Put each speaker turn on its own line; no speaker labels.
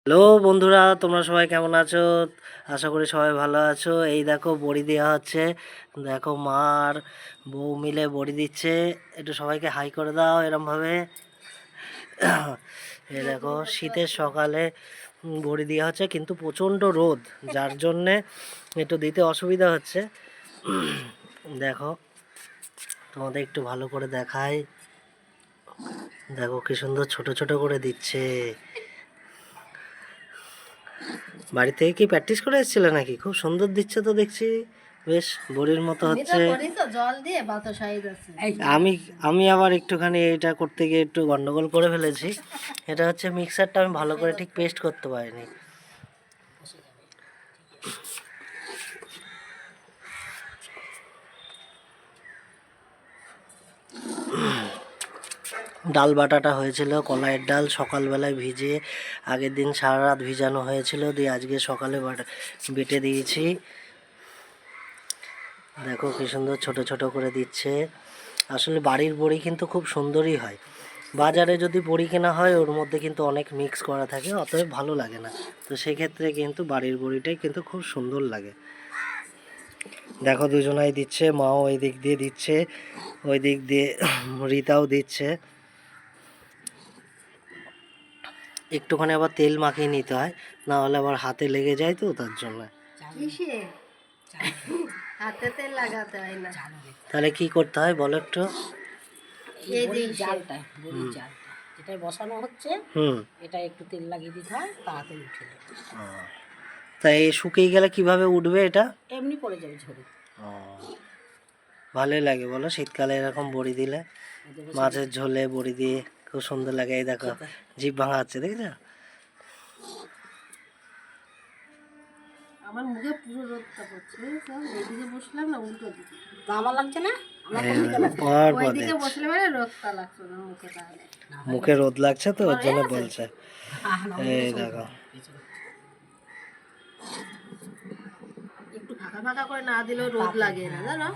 Hello বন্ধুরা, তোমরা সবাই কেমন আছো? আশা করি সবাই ভালো আছো। এই দেখো বড়ি দেওয়া হচ্ছে। দেখো মা আর বউ মিলে বড়ি দিচ্ছে। একটু সবাইকে হাই করে দাও এরমভাবে। এই দেখো শীতের সকালে বড়ি দেওয়া হচ্ছে, কিন্তু প্রচণ্ড রোদ, যার জন্যে একটু দিতে অসুবিধা হচ্ছে। দেখো তোমাদের একটু ভালো করে দেখাই। দেখো কি সুন্দর ছোট ছোট করে দিচ্ছে। বাড়ি থেকে কি প্র্যাকটিস করে এসেছিলে নাকি? খুব সুন্দর দিচ্ছে তো দেখছি, বেশ বড়ির মতো হচ্ছে। আমি আমি আবার একটুখানি এটা করতে গিয়ে একটু গন্ডগোল করে ফেলেছি। এটা হচ্ছে মিক্সারটা আমি ভালো করে ঠিক পেস্ট করতে পারিনি। ডাল বাটাটা হয়েছিল, কলাইয়ের ডাল সকালবেলায় ভিজিয়ে আগের দিন সারা রাত ভিজানো হয়েছিল, দিয়ে আজকে সকালে বেটে দিয়েছি। দেখো কি সুন্দর ছোট ছোট করে দিচ্ছে। আসলে বাড়ির বড়ি কিন্তু খুব সুন্দরই হয়। বাজারে যদি বড়ি কেনা হয় ওর মধ্যে কিন্তু অনেক মিক্স করা থাকে, অতএব ভালো লাগে না। তো সেক্ষেত্রে কিন্তু বাড়ির বড়িটাই কিন্তু খুব সুন্দর লাগে। দেখো দুজনাই দিচ্ছে, মাও ওই দিক দিয়ে দিচ্ছে, ওই দিক দিয়ে রীতাও দিচ্ছে। একটুখানি আবার তেল মাখিয়ে নিতে হয়, না হলে আবার হাতে লেগে যায়, তো তার জন্য।
হাতে তেল লাগাতে হয় না।
তাহলে কি করতে হয় বলো একটু?
এই যে জালটা, বড়ির জালটা যেটা বসানো হচ্ছে, এটা একটু তেল লাগিয়ে দিতে হয়, তাড়াতাড়ি উঠে যাবে।
তাই শুকিয়ে গেলে কিভাবে উঠবে এটা?
এমনি পড়ে যাবে ঝরে।
ভালোই লাগে বলো শীতকালে এরকম বড়ি দিলে, মাছের ঝোলে বড়ি দিয়ে খুব সুন্দর লাগে। এই দেখো জিভ ভাঙা হচ্ছে, দেখেছো?
আমার মুখে পুরো রোদটা পড়ছে, এইদিকে বসলাম না উল্টো দিকে, আমার লাগছে না, ওইদিকে বসলে মানে রোদটা লাগছে না মুখে, তাহলে
মুখে রোদ লাগছে তো ওর জন্য বলছে। এই দেখো
একটু ফাঁকা ফাঁকা করে না দিলেও রোদ লাগে না, জানো।